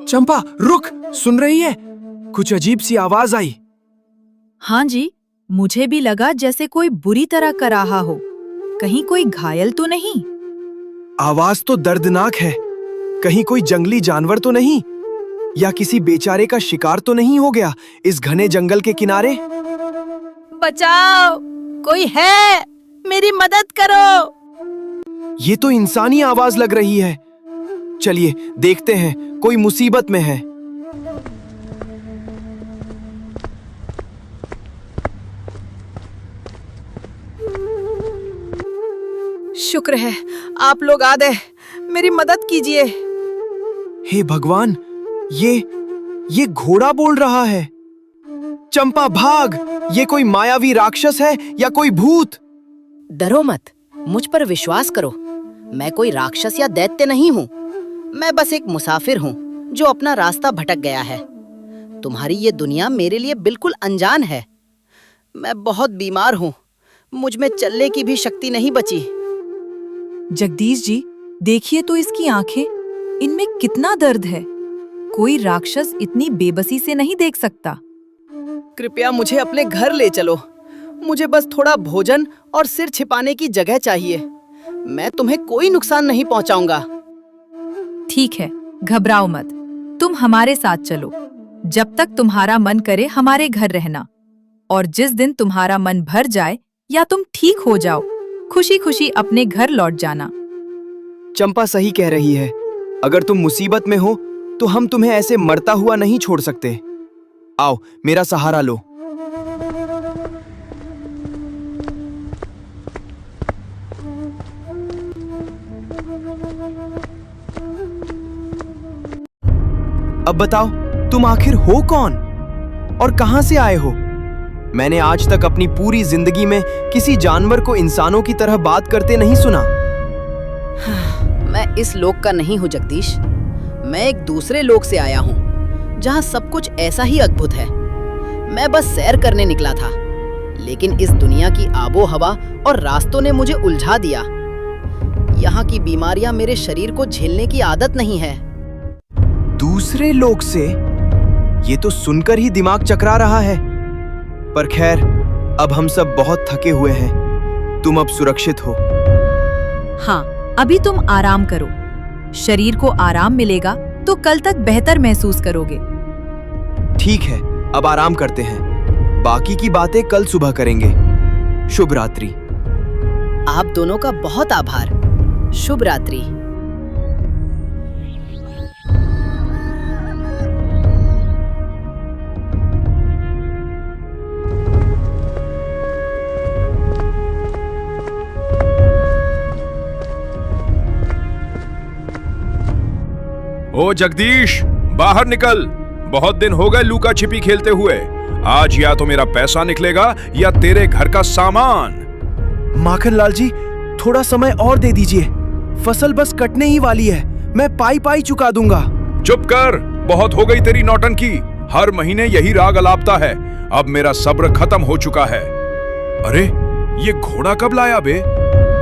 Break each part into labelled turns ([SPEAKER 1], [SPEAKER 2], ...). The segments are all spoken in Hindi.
[SPEAKER 1] चंपा रुक, सुन रही है? कुछ अजीब सी आवाज आई।
[SPEAKER 2] हाँ जी, मुझे भी लगा जैसे कोई बुरी तरह कर रहा हो। कहीं कोई घायल तो नहीं?
[SPEAKER 1] आवाज तो दर्दनाक है। कहीं कोई जंगली जानवर तो नहीं, या किसी बेचारे का शिकार तो नहीं हो गया इस घने जंगल के किनारे?
[SPEAKER 2] बचाओ, कोई है, मेरी मदद करो।
[SPEAKER 1] ये तो इंसानी आवाज लग रही है। चलिए देखते हैं, कोई मुसीबत में है।
[SPEAKER 2] शुक्र है आप लोग आ गए, मेरी मदद कीजिए।
[SPEAKER 1] हे भगवान, ये घोड़ा बोल रहा है। चंपा भाग, ये कोई मायावी राक्षस है या कोई भूत?
[SPEAKER 3] डरो मत, मुझ पर विश्वास करो। मैं कोई राक्षस या दैत्य नहीं हूँ। मैं बस एक मुसाफिर हूँ जो अपना रास्ता भटक गया है। तुम्हारी ये दुनिया मेरे लिए बिल्कुल अनजान है। मैं बहुत बीमार हूँ, मुझ में चलने की भी शक्ति नहीं बची।
[SPEAKER 2] जगदीश जी, देखिए तो इसकी आंखें, इनमें कितना दर्द है। कोई राक्षस इतनी बेबसी से नहीं देख सकता।
[SPEAKER 3] कृपया मुझे अपने घर ले चलो। मुझे बस थोड़ा भोजन और सिर छिपाने की जगह चाहिए। मैं तुम्हें कोई नुकसान नहीं पहुंचाऊंगा।
[SPEAKER 2] ठीक है, घबराओ मत, तुम हमारे साथ चलो। जब तक तुम्हारा मन करे हमारे घर रहना, और जिस दिन तुम्हारा मन भर जाए या तुम ठीक हो जाओ, खुशी खुशी अपने घर लौट जाना।
[SPEAKER 1] चंपा सही कह रही है। अगर तुम मुसीबत में हो तो हम तुम्हें ऐसे मरता हुआ नहीं छोड़ सकते। आओ, मेरा सहारा लो। अब बताओ, तुम आखिर हो कौन और कहां से आए हो? मैंने आज तक अपनी पूरी जिंदगी में किसी जानवर को इंसानों की तरह बात करते नहीं सुना।
[SPEAKER 3] मैं इस लोक का नहीं हूँ जगदीश। मैं एक दूसरे लोक से आया हूँ जहाँ सब कुछ ऐसा ही अद्भुत है। मैं बस सैर करने निकला था, लेकिन इस दुनिया की आबो हवा और रास्तों ने मुझे उलझा दिया। यहाँ की बीमारियां मेरे शरीर को झेलने की आदत नहीं है।
[SPEAKER 1] दूसरे लोक से? ये तो सुनकर ही दिमाग चकरा रहा है। पर खैर, अब हम सब बहुत थके हुए हैं। तुम अब सुरक्षित हो।
[SPEAKER 2] हाँ, अभी तुम आराम करो। शरीर को आराम मिलेगा तो कल तक बेहतर महसूस करोगे।
[SPEAKER 1] ठीक है, अब आराम करते हैं। बाकी की बातें कल सुबह करेंगे। शुभ रात्रि।
[SPEAKER 3] आप दोनों का बहुत आभार। शुभ रात्रि।
[SPEAKER 4] ओ जगदीश, बाहर निकल। बहुत दिन हो गए लुका छिपी खेलते हुए। आज या तो मेरा पैसा निकलेगा या तेरे घर का सामान।
[SPEAKER 1] माखनलाल जी, थोड़ा समय और दे दीजिए। फसल बस कटने ही वाली है। मैं पाई पाई चुका दूंगा।
[SPEAKER 4] चुप कर, बहुत हो गई तेरी नौटंकी। हर महीने यही राग अलापता है। अब मेरा सब्र खत्म हो चुका है। अरे, ये घोड़ा कब लाया बे?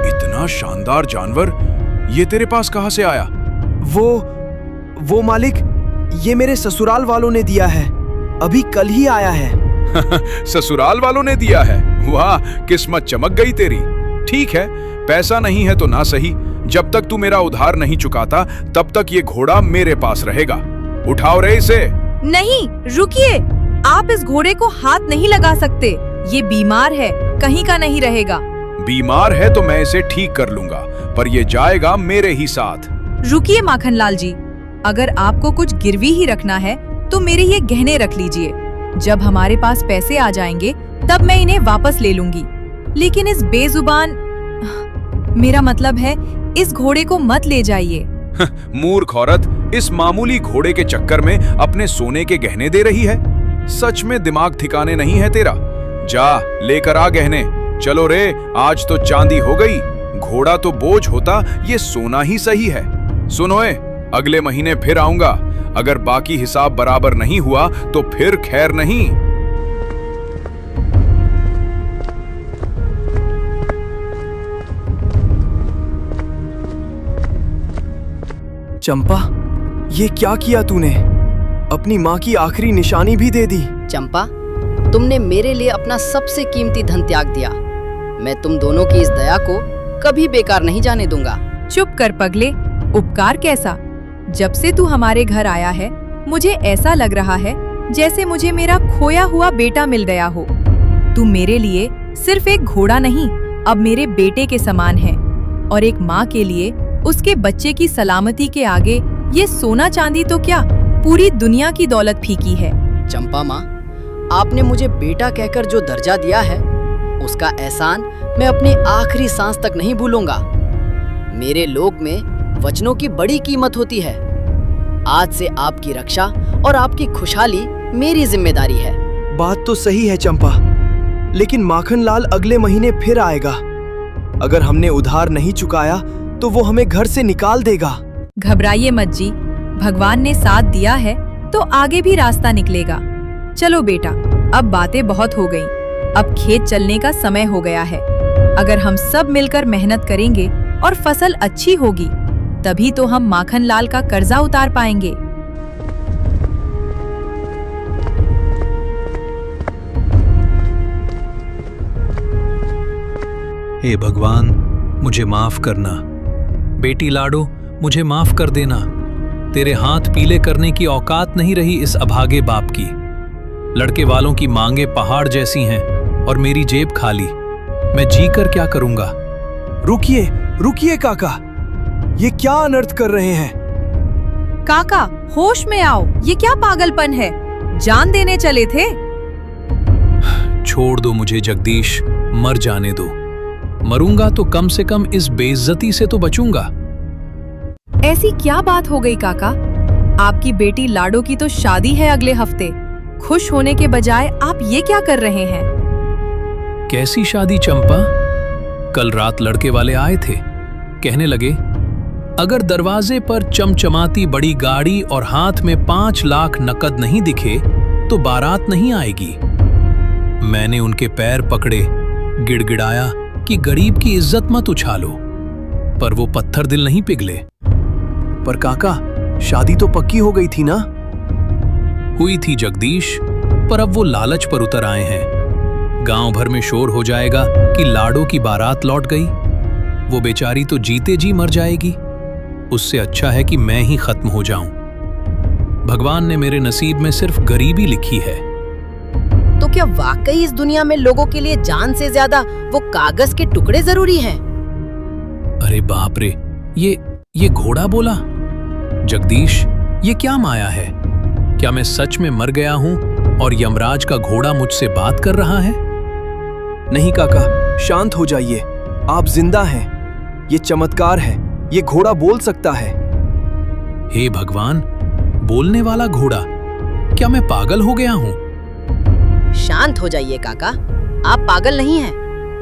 [SPEAKER 4] इतना शानदार जानवर ये तेरे पास कहां से आया?
[SPEAKER 1] वो मालिक, ये मेरे ससुराल वालों ने दिया है। अभी कल ही आया है।
[SPEAKER 4] ससुराल वालों ने दिया है? वाह, किस्मत चमक गई तेरी। ठीक है, पैसा नहीं है तो ना सही। जब तक तू मेरा उधार नहीं चुकाता तब तक ये घोड़ा मेरे पास रहेगा। उठाओ रे इसे।
[SPEAKER 2] नहीं, रुकिए। आप इस घोड़े को हाथ नहीं लगा सकते। ये बीमार है, कहीं का नहीं रहेगा।
[SPEAKER 4] बीमार है तो मैं इसे ठीक कर लूंगा, पर ये जाएगा मेरे ही साथ।
[SPEAKER 2] रुकिए माखनलाल जी, अगर आपको कुछ गिरवी ही रखना है तो मेरे ये गहने रख लीजिए। जब हमारे पास पैसे आ जाएंगे तब मैं इन्हें वापस ले लूंगी। लेकिन इस बेजुबान, मेरा मतलब है इस घोड़े को मत ले जाइए।
[SPEAKER 4] मूर्ख औरत, इस मामूली घोड़े के चक्कर में अपने सोने के गहने दे रही है। सच में दिमाग ठिकाने नहीं है तेरा। जा लेकर आ गहने। चलो रे, आज तो चांदी हो गई। घोड़ा तो बोझ होता, ये सोना ही सही है। सुनोए, अगले महीने फिर आऊंगा। अगर बाकी हिसाब बराबर नहीं हुआ तो फिर खैर नहीं।
[SPEAKER 1] चंपा, ये क्या किया तूने? अपनी माँ की आखिरी निशानी भी दे दी।
[SPEAKER 3] चंपा, तुमने मेरे लिए अपना सबसे कीमती धन त्याग दिया। मैं तुम दोनों की इस दया को कभी बेकार नहीं जाने दूंगा।
[SPEAKER 2] चुप कर पगले, उपकार कैसा? जब से तू हमारे घर आया है मुझे ऐसा लग रहा है जैसे मुझे मेरा खोया हुआ बेटा मिल गया हो। तू मेरे लिए सिर्फ एक घोड़ा नहीं, अब मेरे बेटे के समान है। और एक माँ के लिए उसके बच्चे की सलामती के आगे ये सोना चांदी तो क्या, पूरी दुनिया की दौलत फीकी है।
[SPEAKER 3] चंपा माँ, आपने मुझे बेटा कहकर जो दर्जा दिया है उसका एहसान मैं अपनी आखिरी सांस तक नहीं भूलूंगा। मेरे लोक में वचनों की बड़ी कीमत होती है। आज से आपकी रक्षा और आपकी खुशहाली मेरी जिम्मेदारी है।
[SPEAKER 1] बात तो सही है चंपा, लेकिन माखनलाल अगले महीने फिर आएगा। अगर हमने उधार नहीं चुकाया तो वो हमें घर से निकाल देगा।
[SPEAKER 2] घबराइए मत जी, भगवान ने साथ दिया है तो आगे भी रास्ता निकलेगा। चलो बेटा, अब बातें बहुत हो गईं। अब खेत चलने का समय हो गया है। अगर हम सब मिलकर मेहनत करेंगे और फसल अच्छी होगी, तभी तो हम माखनलाल का कर्जा उतार पाएंगे।
[SPEAKER 5] हे भगवान, मुझे माफ करना। बेटी लाडो, मुझे माफ कर देना। तेरे हाथ पीले करने की औकात नहीं रही इस अभागे बाप की। लड़के वालों की मांगे पहाड़ जैसी हैं और मेरी जेब खाली। मैं जी कर क्या करूंगा?
[SPEAKER 1] रुकिए, रुकिए काका, ये क्या अनर्थ कर रहे हैं?
[SPEAKER 2] काका, होश में आओ, ये क्या पागलपन है? जान देने चले थे।
[SPEAKER 5] छोड़ दो मुझे जगदीश, मर जाने दो। मरूंगा तो कम से कम इस बेइज्जती से तो बचूंगा।
[SPEAKER 2] ऐसी क्या बात हो गई काका? आपकी बेटी लाडो की तो शादी है अगले हफ्ते। खुश होने के बजाय आप ये क्या कर रहे हैं?
[SPEAKER 5] कैसी शादी चंपा? कल रात लड़के वाले आए थे। कहने लगे, अगर दरवाजे पर चमचमाती बड़ी गाड़ी और हाथ में 5 लाख नकद नहीं दिखे तो बारात नहीं आएगी। मैंने उनके पैर पकड़े, गिड़गिड़ाया कि गरीब की इज्जत मत उछालो, पर वो पत्थर दिल नहीं पिघले।
[SPEAKER 1] पर काका, शादी तो पक्की हो गई थी ना?
[SPEAKER 5] हुई थी जगदीश, पर अब वो लालच पर उतर आए हैं। गांव भर में शोर हो जाएगा कि लाडो की बारात लौट गई। वो बेचारी तो जीते जी मर जाएगी। उससे अच्छा है कि मैं ही खत्म हो जाऊं। भगवान ने मेरे नसीब में सिर्फ गरीबी लिखी है।
[SPEAKER 3] तो क्या वाकई इस दुनिया में लोगों के लिए जान से ज्यादा वो कागज के टुकड़े जरूरी हैं?
[SPEAKER 5] अरे बाप रे, ये घोड़ा बोला। जगदीश, ये क्या माया है? क्या मैं सच में मर गया हूं और यमराज का घोड़ा मुझसे बात कर रहा है?
[SPEAKER 1] नहीं काका, शांत हो जाइए। आप जिंदा हैं। ये चमत्कार है। ये घोड़ा बोल सकता है।
[SPEAKER 5] हे भगवान, बोलने वाला घोड़ा! क्या मैं पागल हो गया हूं?
[SPEAKER 3] शांत हो जाइए काका, आप पागल नहीं हैं।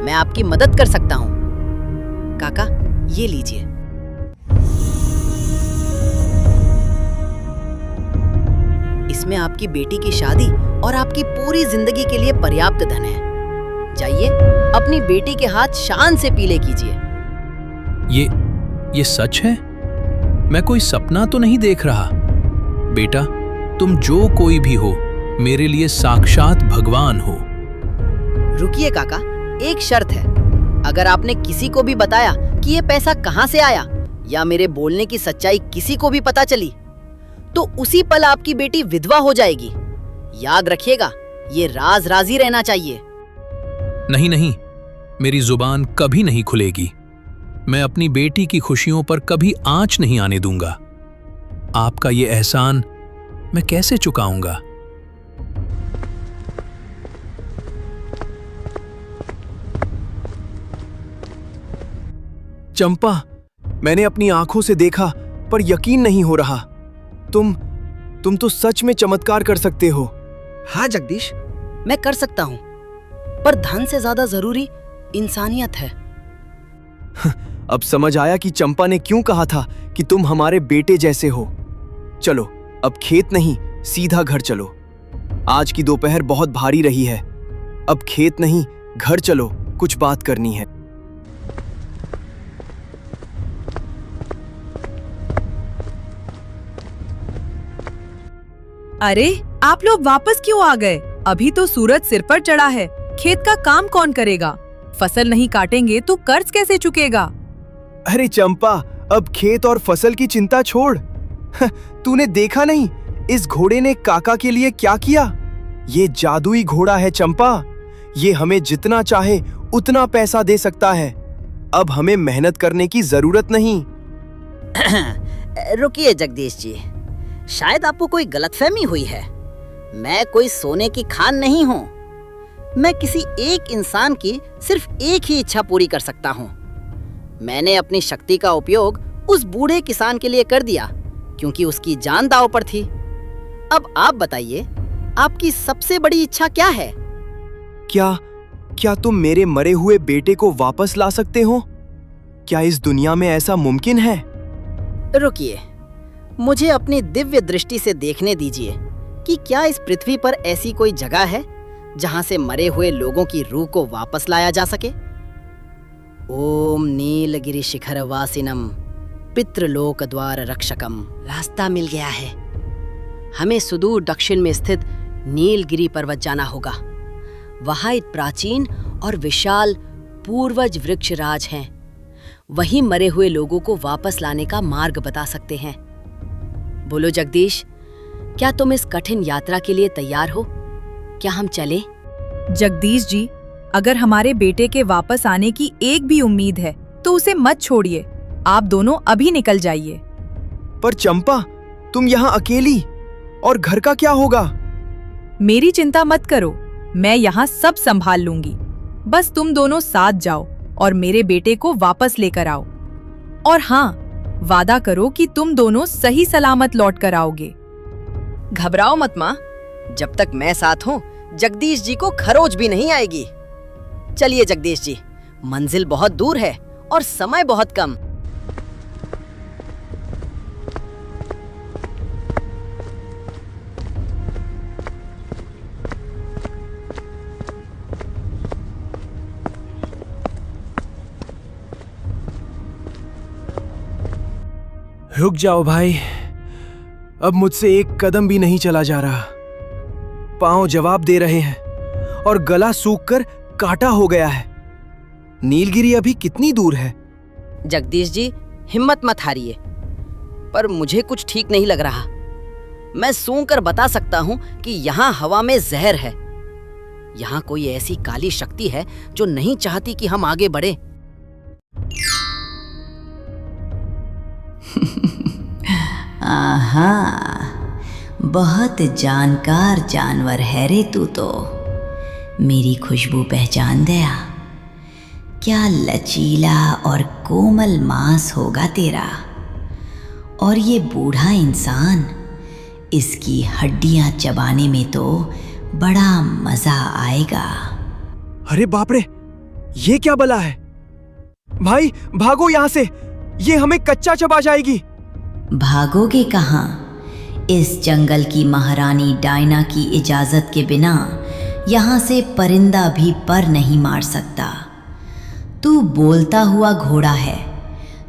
[SPEAKER 3] मैं आपकी मदद कर सकता हूँ। काका, ये लीजिए। इसमें आपकी बेटी की शादी और आपकी पूरी जिंदगी के लिए पर्याप्त धन है। जाइए, अपनी बेटी के हाथ शान से पीले कीजिए।
[SPEAKER 5] ये सच है? मैं कोई सपना तो नहीं देख रहा। बेटा, तुम जो कोई भी हो, मेरे लिए साक्षात भगवान हो।
[SPEAKER 3] रुकिए काका, एक शर्त है। अगर आपने किसी को भी बताया कि ये पैसा कहाँ से आया या मेरे बोलने की सच्चाई किसी को भी पता चली, तो उसी पल आपकी बेटी विधवा हो जाएगी। याद रखिएगा, ये राज राजी रहना चाहिए।
[SPEAKER 5] नहीं, मेरी जुबान कभी नहीं खुलेगी। मैं अपनी बेटी की खुशियों पर कभी आंच नहीं आने दूंगा। आपका ये एहसान मैं कैसे चुकाऊंगा?
[SPEAKER 1] चंपा, मैंने अपनी आंखों से देखा पर यकीन नहीं हो रहा। तुम तो सच में चमत्कार कर सकते हो।
[SPEAKER 3] हाँ जगदीश, मैं कर सकता हूँ, पर धन से ज्यादा जरूरी इंसानियत है।
[SPEAKER 1] अब समझ आया कि चंपा ने क्यों कहा था कि तुम हमारे बेटे जैसे हो। चलो, अब खेत नहीं, सीधा घर चलो। आज की दोपहर बहुत भारी रही है। अब खेत नहीं, घर चलो, कुछ बात करनी है।
[SPEAKER 2] अरे आप लोग वापस क्यों आ गए? अभी तो सूरज सिर पर चढ़ा है। खेत का काम कौन करेगा? फसल नहीं काटेंगे तो कर्ज कैसे चुकेगा?
[SPEAKER 1] अरे चंपा, अब खेत और फसल की चिंता छोड़। तूने देखा नहीं इस घोड़े ने काका के लिए क्या किया? ये जादुई घोड़ा है चंपा। ये हमें जितना चाहे उतना पैसा दे सकता है। अब हमें मेहनत करने की जरूरत नहीं।
[SPEAKER 3] रुकिए जगदीश जी, शायद आपको कोई गलतफहमी हुई है। मैं कोई सोने की खान नहीं हूँ। मैं किसी एक इंसान की सिर्फ एक ही इच्छा पूरी कर सकता हूँ। मैंने अपनी शक्ति का उपयोग उस बूढ़े किसान के लिए कर दिया क्योंकि उसकी जान दांव पर थी। अब आप बताइए, आपकी सबसे बड़ी इच्छा क्या है?
[SPEAKER 1] क्या तुम मेरे मरे हुए बेटे को वापस ला सकते हो? क्या इस दुनिया में ऐसा मुमकिन है?
[SPEAKER 3] रुकिए, मुझे अपनी दिव्य दृष्टि से देखने दीजिए कि क्या इस पृथ्वी पर ऐसी कोई जगह है जहां से मरे हुए लोगों की रूह को वापस लाया जा सके। ओम नीलगिरि शिखर वासिनम पितृलोक द्वार रक्षकम। रास्ता मिल गया है। हमें सुदूर दक्षिण में स्थित नीलगिरि पर्वत जाना होगा। वहां एक प्राचीन और विशाल पूर्वज वृक्षराज हैं। वहीं मरे हुए लोगों को वापस लाने का मार्ग बता सकते हैं। बोलो जगदीश, क्या तुम इस कठिन यात्रा के लिए तैयार हो? क्या हम चलें?
[SPEAKER 2] जगदीश जी, अगर हमारे बेटे के वापस आने की एक भी उम्मीद है तो उसे मत छोड़िए। आप दोनों अभी निकल जाइए।
[SPEAKER 1] पर चंपा, तुम यहाँ अकेली, और घर का क्या होगा?
[SPEAKER 2] मेरी चिंता मत करो, मैं यहाँ सब संभाल लूंगी। बस तुम दोनों साथ जाओ और मेरे बेटे को वापस लेकर आओ। और हाँ, वादा करो कि तुम दोनों सही सलामत लौट कर आओगे।
[SPEAKER 3] घबराओ मत माँ, जब तक मैं साथ हूँ जगदीश जी को खरोच भी नहीं आएगी। चलिए जगदीश जी, मंजिल बहुत दूर है और समय बहुत कम।
[SPEAKER 1] रुक जाओ भाई, अब मुझसे एक कदम भी नहीं चला जा रहा। पांव जवाब दे रहे हैं और गला सूखकर काटा हो गया है। नीलगिरी अभी कितनी दूर है?
[SPEAKER 3] जगदीश जी, हिम्मत मत हारिए, पर मुझे कुछ ठीक नहीं लग रहा। मैं सूंघकर बता सकता हूँ कि यहाँ हवा में जहर है। यहाँ कोई ऐसी काली शक्ति है जो नहीं चाहती कि हम आगे बढ़े।
[SPEAKER 6] आहा, बहुत जानकार जानवर है रे तू तो। मेरी खुशबू पहचान गया। क्या लचीला और कोमल मांस होगा तेरा। और ये बूढ़ा इंसान, इसकी हड्डियां चबाने में तो बड़ा मजा आएगा।
[SPEAKER 1] अरे बाप रे, ये क्या बला है? भाई भागो यहाँ से, ये हमें कच्चा चबा जाएगी।
[SPEAKER 6] भागोगे कहाँ? इस जंगल की महारानी डायना की इजाजत के बिना यहाँ से परिंदा भी पर नहीं मार सकता। तू बोलता हुआ घोड़ा है,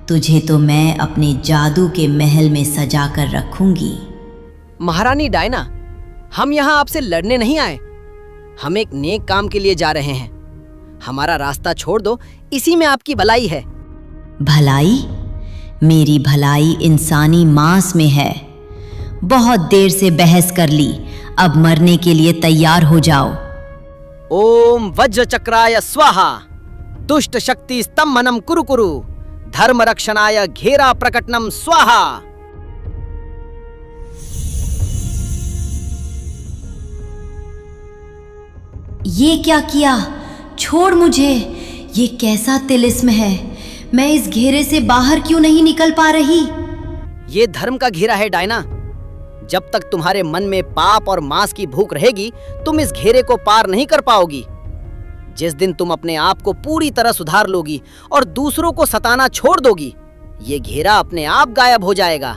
[SPEAKER 6] तुझे तो मैं अपने जादू के महल में सजा कर रखूंगी।
[SPEAKER 3] महारानी डायना, हम यहाँ आपसे लड़ने नहीं आए। हम एक नेक काम के लिए जा रहे हैं। हमारा रास्ता छोड़ दो, इसी में आपकी भलाई है।
[SPEAKER 6] भलाई? मेरी भलाई इंसानी मांस में है। बहुत देर से बहस कर ली, अब मरने के लिए तैयार हो जाओ।
[SPEAKER 3] ओम वज्र चक्राय स्वाहा, दुष्ट शक्ति स्तंभनम कुरु कुरु, धर्म रक्षणाय घेरा प्रकटनम स्वाहा।
[SPEAKER 6] ये क्या किया? छोड़ मुझे। ये कैसा तिलिस्म है? मैं इस घेरे से बाहर क्यों नहीं निकल पा रही?
[SPEAKER 3] ये धर्म का घेरा है डायना। जब तक तुम्हारे मन में पाप और मांस की भूख रहेगी, तुम इस घेरे को पार नहीं कर पाओगी। जिस दिन तुम अपने आप को पूरी तरह सुधार लोगी और दूसरों को सताना छोड़ दोगी, ये घेरा अपने आप गायब हो जाएगा।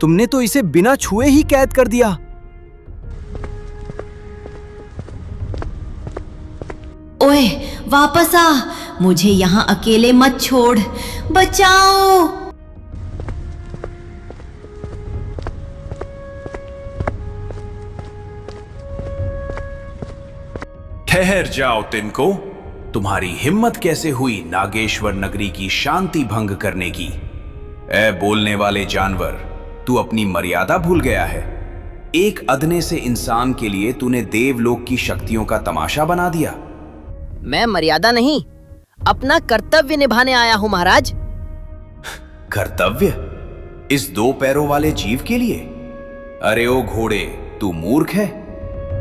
[SPEAKER 1] तुमने तो इसे बिना छुए ही कैद कर दिया।
[SPEAKER 6] ओए, वापस आ, मुझे यहाँ अकेले मत छोड़। बचाओ।
[SPEAKER 4] ठहर जाओ तिनको। तुम्हारी हिम्मत कैसे हुई नागेश्वर नगरी की शांति भंग करने की? ए बोलने वाले जानवर, तू अपनी मर्यादा भूल गया है। एक अदने से इंसान के लिए तूने देवलोक की शक्तियों का तमाशा बना दिया।
[SPEAKER 3] मैं मर्यादा नहीं, अपना कर्तव्य निभाने आया हूं महाराज।
[SPEAKER 4] कर्तव्य? इस 2 पैरों वाले जीव के लिए? अरे ओ घोड़े, तू मूर्ख है।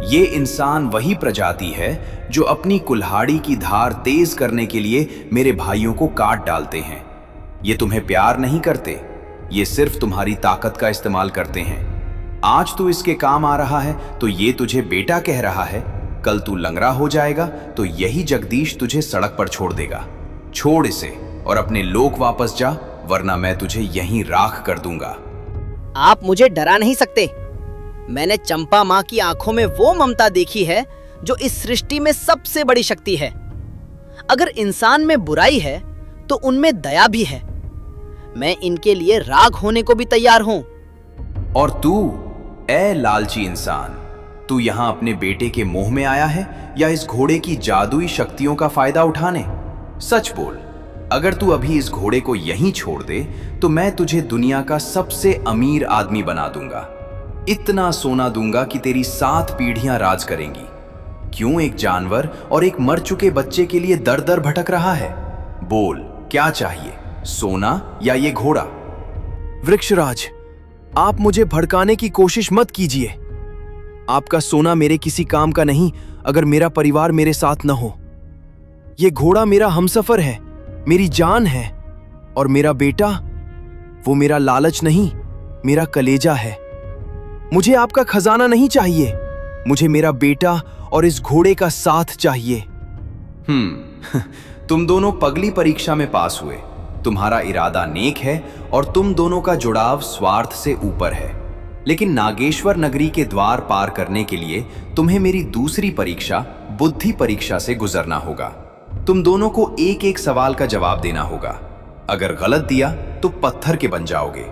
[SPEAKER 4] ये इंसान वही प्रजाति है जो अपनी कुल्हाड़ी की धार तेज करने के लिए मेरे भाइयों को काट डालते हैं। ये तुम्हें प्यार नहीं करते, ये सिर्फ तुम्हारी ताकत का इस्तेमाल करते हैं। आज तू इसके काम आ रहा है तो ये तुझे बेटा कह रहा है, कल तू लंगड़ा हो जाएगा तो यही जगदीश तुझे सड़क पर छोड़ देगा। छोड़ इसे और अपने लोक वापस जा, वरना मैं तुझे यहीं राख कर दूंगा।
[SPEAKER 3] आप मुझे डरा नहीं सकते। मैंने चंपा माँ की आंखों में वो ममता देखी है जो इस सृष्टि में सबसे बड़ी शक्ति है। अगर इंसान में बुराई है तो उनमें दया भी है। मैं इनके लिए राग होने को भी तैयार हूं।
[SPEAKER 4] और तू, ए लालची इंसान, तू यहां अपने बेटे के मोह में आया है या इस घोड़े की जादुई शक्तियों का फायदा उठाने? सच बोल, अगर तू अभी इस घोड़े को यहीं छोड़ दे तो मैं तुझे दुनिया का सबसे अमीर आदमी बना दूंगा। इतना सोना दूंगा कि तेरी 7 पीढ़ियां राज करेंगी। क्यों एक जानवर और एक मर चुके बच्चे के लिए दर दर भटक रहा है? बोल, क्या चाहिए, सोना या ये घोड़ा?
[SPEAKER 1] वृक्षराज, आप मुझे भड़काने की कोशिश मत कीजिए। आपका सोना मेरे किसी काम का नहीं अगर मेरा परिवार मेरे साथ न हो। ये घोड़ा मेरा हमसफर है, मेरी जान है, और मेरा बेटा, वो मेरा लालच नहीं, मेरा कलेजा है। मुझे आपका खजाना नहीं चाहिए, मुझे मेरा बेटा और इस घोड़े का साथ चाहिए।
[SPEAKER 4] तुम दोनों पगली परीक्षा में पास हुए। तुम्हारा इरादा नेक है और तुम दोनों का जुड़ाव स्वार्थ से ऊपर है, लेकिन नागेश्वर नगरी के द्वार पार करने के लिए तुम्हें मेरी दूसरी परीक्षा, बुद्धि परीक्षा से गुजरना होगा। तुम दोनों को एक एक सवाल का जवाब देना होगा। अगर गलत दिया तो पत्थर के बन जाओगे।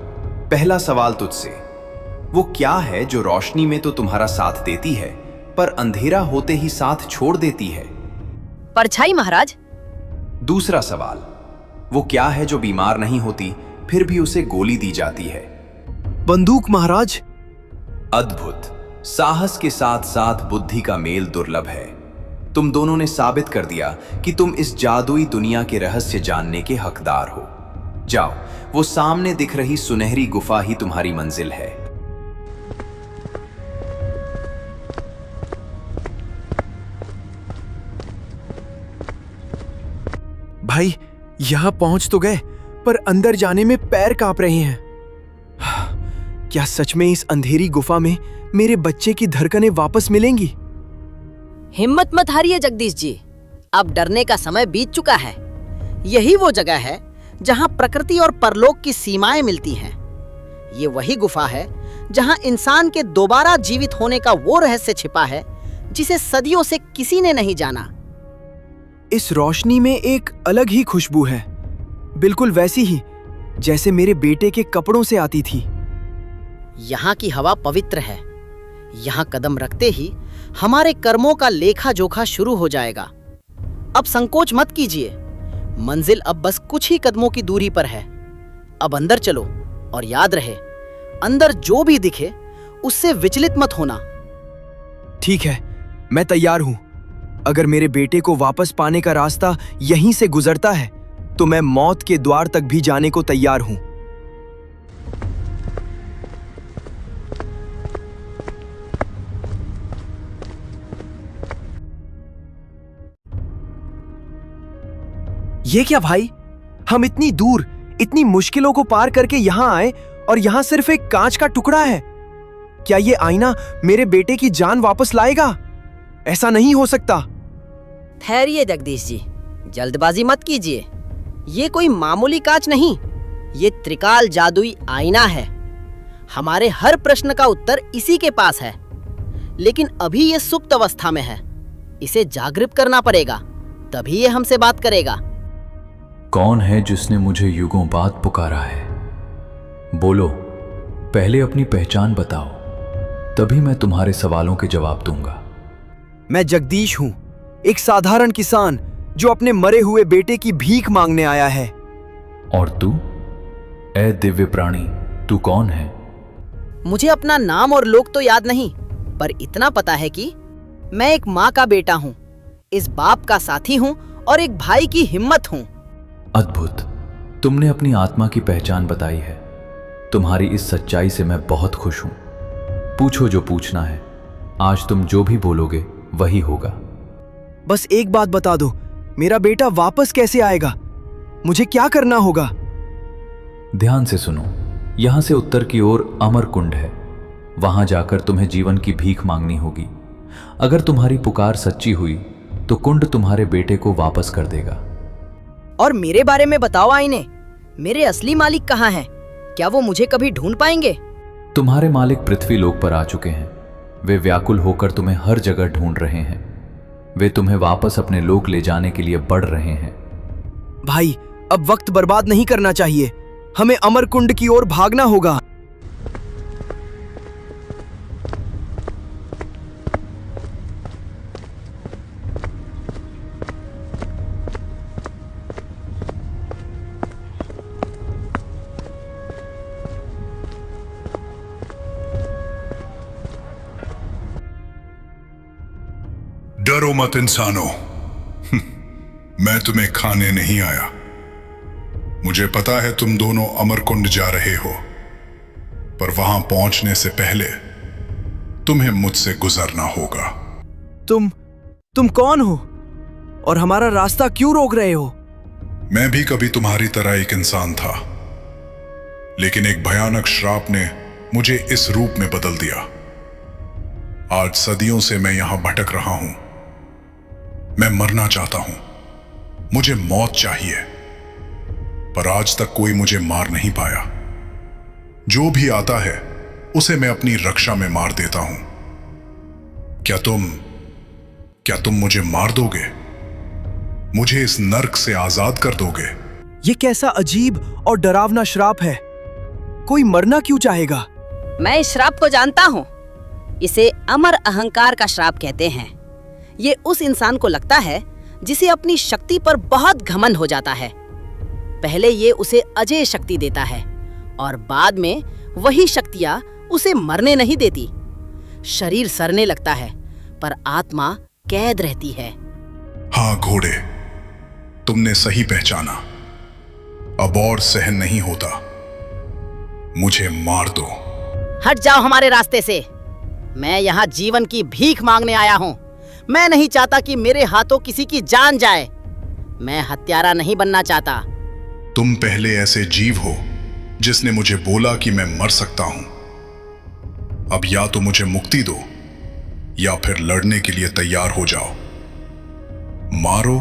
[SPEAKER 4] पहला सवाल तुझसे, वो क्या है जो रोशनी में तो तुम्हारा साथ देती है पर अंधेरा होते ही साथ छोड़ देती है?
[SPEAKER 3] परछाई महाराज।
[SPEAKER 4] दूसरा सवाल, वो क्या है जो बीमार नहीं होती फिर भी उसे गोली दी जाती है?
[SPEAKER 1] बंदूक महाराज।
[SPEAKER 4] अद्भुत। साहस के साथ साथ बुद्धि का मेल दुर्लभ है। तुम दोनों ने साबित कर दिया कि तुम इस जादुई दुनिया के रहस्य जानने के हकदार हो। जाओ, वो सामने दिख रही सुनहरी गुफा ही तुम्हारी मंजिल है।
[SPEAKER 1] भाई, यहां पहुंच तो गए पर अंदर जाने में पैर कांप रहे हैं। क्या सच में इस अंधेरी गुफा में मेरे बच्चे की धड़कनें वापस मिलेंगी?
[SPEAKER 3] हिम्मत मत हारिए जगदीश जी, अब डरने का समय बीत चुका है। यही वो जगह है जहां प्रकृति और परलोक की सीमाएं मिलती हैं। ये वही गुफा है जहां इंसान के दोबारा जीवित होने का वो रहस्य छिपा है जिसे सदियों से किसी ने नहीं जाना।
[SPEAKER 1] इस रोशनी में एक अलग ही खुशबू है, बिल्कुल वैसी ही जैसे मेरे बेटे के कपड़ों से आती थी।
[SPEAKER 3] यहाँ की हवा पवित्र है। यहाँ कदम रखते ही हमारे कर्मों का लेखा जोखा शुरू हो जाएगा। अब संकोच मत कीजिए, मंजिल अब बस कुछ ही कदमों की दूरी पर है। अब अंदर चलो और याद रहे, अंदर जो भी दिखे उससे विचलित मत होना।
[SPEAKER 1] ठीक है, मैं तैयार हूं। अगर मेरे बेटे को वापस पाने का रास्ता यहीं से गुजरता है तो मैं मौत के द्वार तक भी जाने को तैयार हूं। ये क्या भाई, हम इतनी दूर, इतनी मुश्किलों को पार करके यहां आए और यहां सिर्फ एक कांच का टुकड़ा है। क्या ये आईना मेरे बेटे की जान वापस लाएगा? ऐसा नहीं हो सकता।
[SPEAKER 3] ठहरिए जगदीश जी, जल्दबाजी मत कीजिए। ये कोई मामूली कांच नहीं, ये त्रिकाल जादुई आईना है। हमारे हर प्रश्न का उत्तर इसी के पास है, लेकिन अभी ये सुप्त अवस्था में है। इसे जागृत करना पड़ेगा, तभी ये हमसे बात करेगा।
[SPEAKER 7] कौन है जिसने मुझे युगों बाद पुकारा है? बोलो, पहले अपनी पहचान बताओ, तभी मैं तुम्हारे सवालों के जवाब दूंगा।
[SPEAKER 1] मैं जगदीश हूं, एक साधारण किसान जो अपने मरे हुए बेटे की भीख मांगने आया है।
[SPEAKER 7] और तू, ए दिव्य प्राणी, तू कौन है?
[SPEAKER 3] मुझे अपना नाम और लोग तो याद नहीं, पर इतना पता है कि मैं एक माँ का बेटा हूँ, इस बाप का साथी हूँ और एक भाई की हिम्मत हूँ।
[SPEAKER 7] अद्भुत, तुमने अपनी आत्मा की पहचान बताई है। तुम्हारी इस सच्चाई से मैं बहुत खुश हूं। पूछो जो पूछना है, आज तुम जो भी बोलोगे वही होगा।
[SPEAKER 1] बस एक बात बता दो, मेरा बेटा वापस कैसे आएगा? मुझे क्या करना होगा?
[SPEAKER 7] ध्यान से सुनो, यहां से उत्तर की ओर अमर कुंड है। वहां जाकर तुम्हें जीवन की भीख मांगनी होगी। अगर तुम्हारी पुकार सच्ची हुई तो कुंड तुम्हारे बेटे को वापस कर देगा।
[SPEAKER 3] और मेरे बारे में बताओ आईने, मेरे असली मालिक कहाँ हैं? क्या वो मुझे कभी ढूंढ पाएंगे?
[SPEAKER 7] तुम्हारे मालिक पृथ्वी लोक पर आ चुके हैं। वे व्याकुल होकर तुम्हें हर जगह ढूंढ रहे हैं। वे तुम्हें वापस अपने लोक ले जाने के लिए बढ़ रहे हैं।
[SPEAKER 1] भाई, अब वक्त बर्बाद नहीं करना चाहिए। हमें अमर कुंड की ओर भागना होगा।
[SPEAKER 8] डरो मत इंसानों, मैं तुम्हें खाने नहीं आया। मुझे पता है तुम दोनों अमरकुंड जा रहे हो, पर वहां पहुंचने से पहले तुम्हें मुझसे गुजरना होगा।
[SPEAKER 1] तुम कौन हो और हमारा रास्ता क्यों रोक रहे हो?
[SPEAKER 8] मैं भी कभी तुम्हारी तरह एक इंसान था, लेकिन एक भयानक श्राप ने मुझे इस रूप में बदल दिया। आज सदियों से मैं यहां भटक रहा हूं। मैं मरना चाहता हूं, मुझे मौत चाहिए, पर आज तक कोई मुझे मार नहीं पाया। जो भी आता है उसे मैं अपनी रक्षा में मार देता हूं। क्या तुम मुझे मार दोगे? मुझे इस नर्क से आजाद कर दोगे?
[SPEAKER 1] ये कैसा अजीब और डरावना श्राप है। कोई मरना क्यों चाहेगा?
[SPEAKER 3] मैं इस श्राप को जानता हूँ। इसे अमर अहंकार का श्राप कहते हैं। ये उस इंसान को लगता है जिसे अपनी शक्ति पर बहुत घमंड हो जाता है। पहले ये उसे अजेय शक्ति देता है और बाद में वही शक्तियां उसे मरने नहीं देती। शरीर सरने लगता है पर आत्मा कैद रहती है।
[SPEAKER 8] हाँ घोड़े, तुमने सही पहचाना। अब और सहन नहीं होता, मुझे मार दो।
[SPEAKER 3] हट जाओ हमारे रास्ते से। मैं यहाँ जीवन की भीख मांगने आया हूँ। मैं नहीं चाहता कि मेरे हाथों किसी की जान जाए। मैं हत्यारा नहीं बनना चाहता।
[SPEAKER 8] तुम पहले ऐसे जीव हो जिसने मुझे बोला कि मैं मर सकता हूं। अब या तो मुझे मुक्ति दो या फिर लड़ने के लिए तैयार हो जाओ। मारो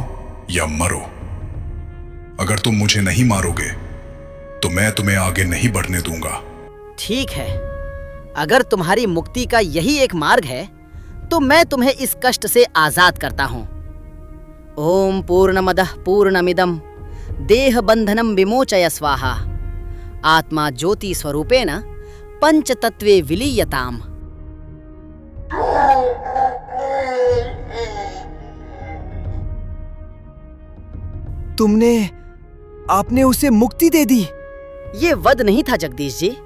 [SPEAKER 8] या मरो। अगर तुम मुझे नहीं मारोगे तो मैं तुम्हें आगे नहीं बढ़ने दूंगा।
[SPEAKER 3] ठीक है, अगर तुम्हारी मुक्ति का यही एक मार्ग है तो मैं तुम्हें इस कष्ट से आजाद करता हूं। ओम पूर्णमदः पूर्णमिदं देह बंधनम विमोचय स्वाहा आत्मा ज्योति स्वरूपेण पंचतत्वे विलीयताम।
[SPEAKER 1] आपने उसे मुक्ति दे दी?
[SPEAKER 3] ये वध नहीं था जगदीश जी,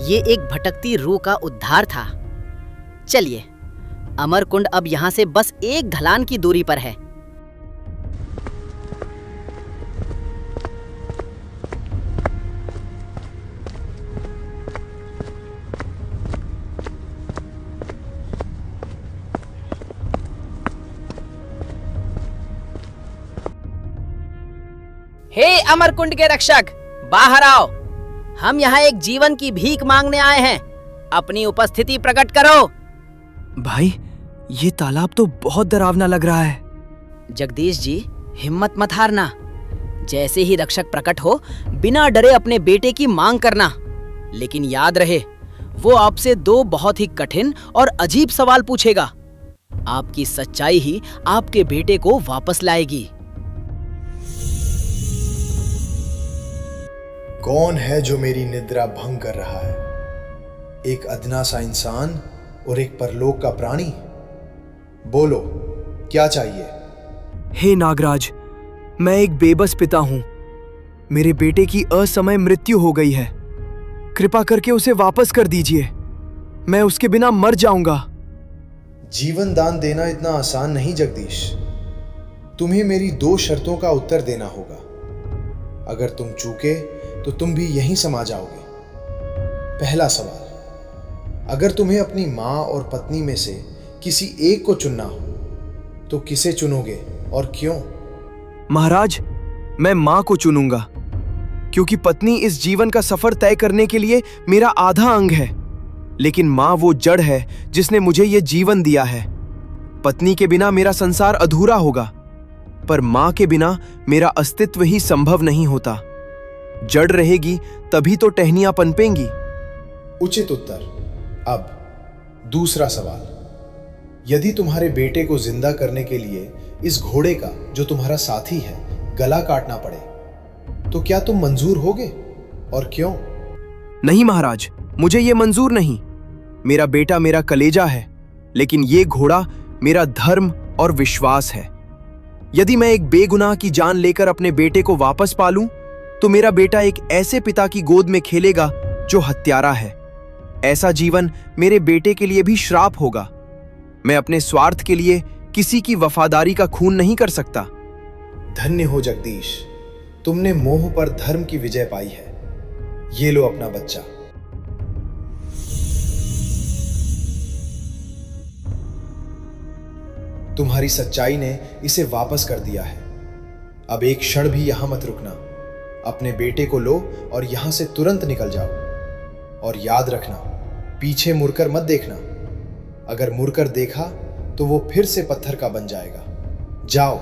[SPEAKER 3] ये एक भटकती रूह का उद्धार था। चलिए, अमरकुंड अब यहाँ से बस एक ढलान की दूरी पर है। हे अमरकुंड के रक्षक, बाहर आओ। हम यहाँ एक जीवन की भीख मांगने आए हैं। अपनी उपस्थिति प्रकट करो।
[SPEAKER 1] भाई, ये तालाब तो बहुत डरावना लग रहा है।
[SPEAKER 3] जगदीश जी, हिम्मत मत हारना। जैसे ही रक्षक प्रकट हो, बिना डरे अपने बेटे की मांग करना। लेकिन याद रहे, वो आपसे दो बहुत ही कठिन और अजीब सवाल पूछेगा। आपकी सच्चाई ही आपके बेटे को वापस लाएगी।
[SPEAKER 9] कौन है जो मेरी निद्रा भंग कर रहा है? एक अदना सा इंसान और एक परलोक का प्राणी? बोलो, क्या चाहिए?
[SPEAKER 1] हे नागराज, मैं एक बेबस पिता हूं। मेरे बेटे की असमय मृत्यु हो गई है। कृपा करके उसे वापस कर दीजिए। मैं उसके बिना मर जाऊंगा।
[SPEAKER 9] जीवन दान देना इतना आसान नहीं जगदीश। तुम्हें मेरी 2 शर्तों का उत्तर देना होगा। अगर तुम चूके तो तुम भी यहीं समा जाओगे। पहला सवाल, अगर तुम्हें अपनी माँ और पत्नी में से किसी एक को चुनना हो तो किसे चुनोगे और क्यों?
[SPEAKER 1] महाराज, मैं मां को चुनूंगा, क्योंकि पत्नी इस जीवन का सफर तय करने के लिए मेरा आधा अंग है, लेकिन मां वो जड़ है जिसने मुझे ये जीवन दिया है। पत्नी के बिना मेरा संसार अधूरा होगा, पर मां के बिना मेरा अस्तित्व ही संभव नहीं होता। जड़ रहेगी तभी तो टहनियां पनपेंगी।
[SPEAKER 9] उचित उत्तर। अब दूसरा सवाल, यदि तुम्हारे बेटे को जिंदा करने के लिए इस घोड़े का, जो तुम्हारा साथी है, गला काटना पड़े तो क्या तुम मंजूर होगे और क्यों?
[SPEAKER 1] नहीं महाराज, मुझे ये मंजूर नहीं। मेरा बेटा मेरा कलेजा है, लेकिन ये घोड़ा मेरा धर्म और विश्वास है। यदि मैं एक बेगुनाह की जान लेकर अपने बेटे को वापस पालूं, तो मेरा बेटा एक ऐसे पिता की गोद में खेलेगा जो हत्यारा है। ऐसा जीवन मेरे बेटे के लिए भी श्राप होगा। मैं अपने स्वार्थ के लिए किसी की वफादारी का खून नहीं कर सकता।
[SPEAKER 9] धन्य हो जगदीश, तुमने मोह पर धर्म की विजय पाई है। ये लो अपना बच्चा। तुम्हारी सच्चाई ने इसे वापस कर दिया है। अब एक क्षण भी यहां मत रुकना। अपने बेटे को लो और यहां से तुरंत निकल जाओ। और याद रखना, पीछे मुड़कर मत देखना। अगर मुड़कर देखा तो वो फिर से पत्थर का बन जाएगा। जाओ।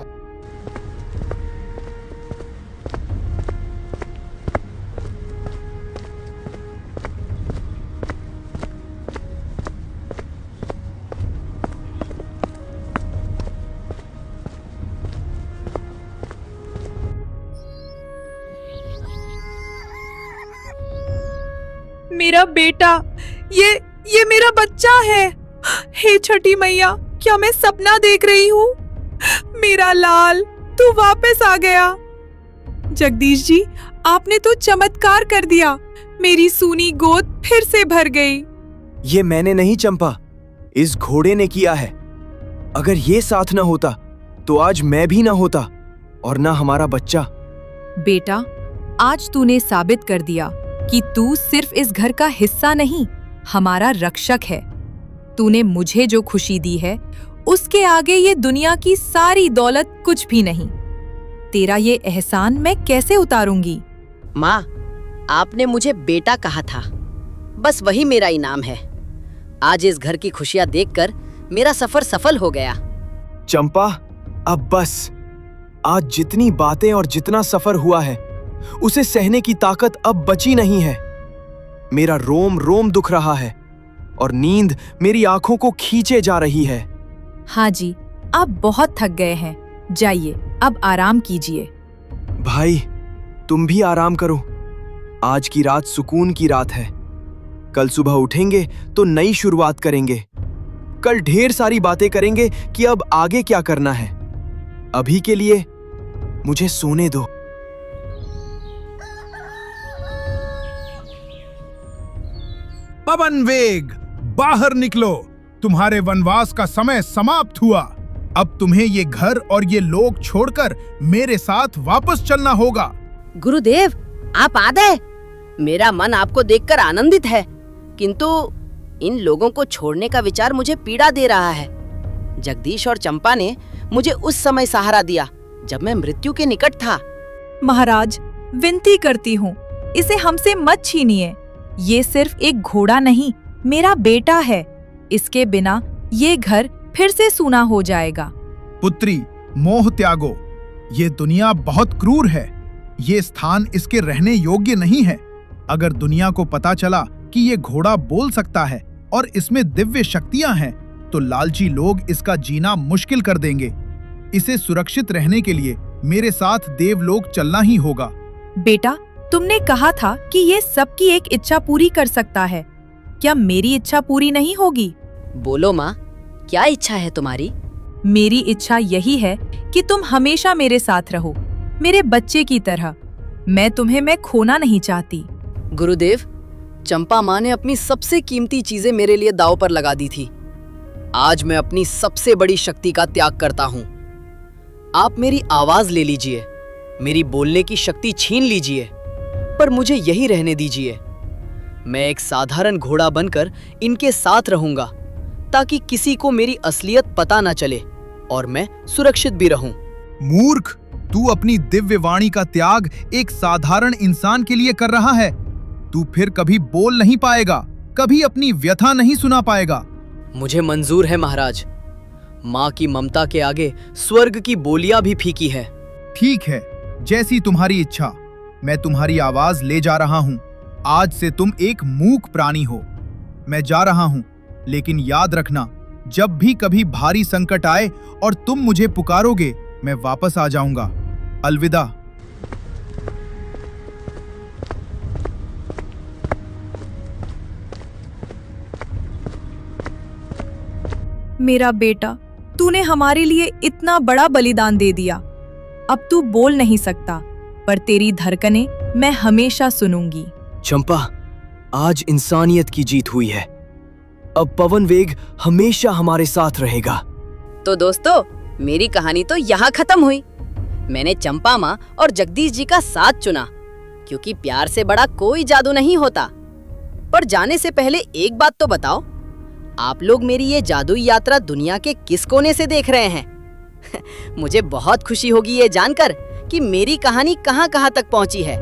[SPEAKER 2] मेरा बेटा, ये मेरा बच्चा है। हे छठी मैया, क्या मैं सपना देख रही हूँ? मेरा लाल, तू वापस आ गया। जगदीश जी, आपने तो चमत्कार कर दिया। मेरी सूनी गोद फिर से भर गई।
[SPEAKER 1] ये मैंने नहीं चंपा, इस घोड़े ने किया है। अगर ये साथ ना होता तो आज मैं भी ना होता और ना हमारा बच्चा।
[SPEAKER 2] बेटा, आज तूने साबित कर दिया कि तू सिर्फ इस घर का हिस्सा नहीं, हमारा रक्षक है। तूने मुझे जो खुशी दी है, उसके आगे ये दुनिया की सारी दौलत कुछ भी नहीं। तेरा ये एहसान मैं कैसे उतारूंगी?
[SPEAKER 3] माँ, आपने मुझे बेटा कहा था, बस वही मेरा इनाम है। आज इस घर की खुशियां देखकर मेरा सफर सफल हो गया।
[SPEAKER 1] चंपा, अब बस। आज जितनी बातें और जितना सफर हुआ है, उसे सहने की ताकत अब बची नहीं है। मेरा रोम रोम दुख रहा है और नींद मेरी आंखों को खींचे जा रही है।
[SPEAKER 2] हाँ जी, आप बहुत थक गए हैं। जाइए, अब आराम कीजिए।
[SPEAKER 1] भाई, तुम भी आराम करो। आज की रात सुकून की रात है। कल सुबह उठेंगे तो नई शुरुआत करेंगे। कल ढेर सारी बातें करेंगे कि अब आगे क्या करना है। अभी के लिए मुझे सोने दो।
[SPEAKER 10] पवन वेग, बाहर निकलो। तुम्हारे वनवास का समय समाप्त हुआ। अब तुम्हें ये घर और ये लोग छोड़कर मेरे साथ वापस चलना होगा।
[SPEAKER 3] गुरुदेव, आप आ गए। मेरा मन आपको देखकर आनंदित है, किंतु इन लोगों को छोड़ने का विचार मुझे पीड़ा दे रहा है। जगदीश और चंपा ने मुझे उस समय सहारा दिया जब मैं मृत्यु के निकट था।
[SPEAKER 2] महाराज, विनती करती हूँ, इसे हमसे मत छीनिए। ये सिर्फ एक घोड़ा नहीं, मेरा बेटा है। इसके बिना ये घर फिर से सूना हो जाएगा।
[SPEAKER 10] पुत्री, मोह त्यागो। ये दुनिया बहुत क्रूर है। ये स्थान इसके रहने योग्य नहीं है। अगर दुनिया को पता चला कि ये घोड़ा बोल सकता है और इसमें दिव्य शक्तियां हैं, तो लालची लोग इसका जीना मुश्किल कर देंगे। इसे सुरक्षित रहने के लिए मेरे साथ देवलोक चलना ही होगा।
[SPEAKER 2] बेटा, तुमने कहा था कि ये सबकी एक इच्छा पूरी कर सकता है। क्या मेरी इच्छा पूरी नहीं होगी?
[SPEAKER 3] बोलो माँ, क्या इच्छा है तुम्हारी?
[SPEAKER 2] मेरी इच्छा यही है कि तुम हमेशा मेरे साथ रहो, मेरे बच्चे की तरह। मैं खोना नहीं चाहती।
[SPEAKER 3] गुरुदेव, चंपा माँ ने अपनी सबसे कीमती चीजें मेरे लिए दांव पर लगा दी थी। आज मैं अपनी सबसे बड़ी शक्ति का त्याग करता हूँ। आप मेरी आवाज ले लीजिए, मेरी बोलने की शक्ति छीन लीजिए, पर मुझे यही रहने दीजिए। मैं एक साधारण घोड़ा बनकर इनके साथ रहूंगा, ताकि किसी को मेरी असलियत पता न चले और मैं सुरक्षित भी रहूं।
[SPEAKER 10] मूर्ख, तू अपनी दिव्य वाणी का त्याग एक साधारण इंसान के लिए कर रहा है। तू फिर कभी बोल नहीं पाएगा, कभी अपनी व्यथा नहीं सुना पाएगा।
[SPEAKER 3] मुझे मंजूर है महाराज। माँ की ममता के आगे स्वर्ग की बोलियां भी फीकी है।
[SPEAKER 10] ठीक है, जैसी तुम्हारी इच्छा। मैं तुम्हारी आवाज ले जा रहा हूँ। आज से तुम एक मूक प्राणी हो। मैं जा रहा हूँ, लेकिन याद रखना, जब भी कभी भारी संकट आए और तुम मुझे पुकारोगे, मैं वापस आ जाऊंगा। अलविदा।
[SPEAKER 2] मेरा बेटा, तूने हमारे लिए इतना बड़ा बलिदान दे दिया। अब तू बोल नहीं सकता, पर तेरी धड़कनें मैं हमेशा सुनूंगी।
[SPEAKER 1] चंपा, आज इंसानियत की जीत हुई है। अब पवन वेग हमेशा हमारे साथ रहेगा।
[SPEAKER 3] तो दोस्तों, मेरी कहानी तो यहाँ खत्म हुई। मैंने चंपा माँ और जगदीश जी का साथ चुना, क्योंकि प्यार से बड़ा कोई जादू नहीं होता। पर जाने से पहले एक बात तो बताओ, आप लोग मेरी ये जादुई यात्रा दुनिया के किस कोने से देख रहे हैं? मुझे बहुत खुशी होगी ये जानकर कि मेरी कहानी कहाँ-कहाँ तक पहुँची है।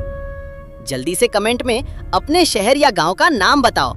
[SPEAKER 3] जल्दी से कमेंट में अपने शहर या गांव का नाम बताओ।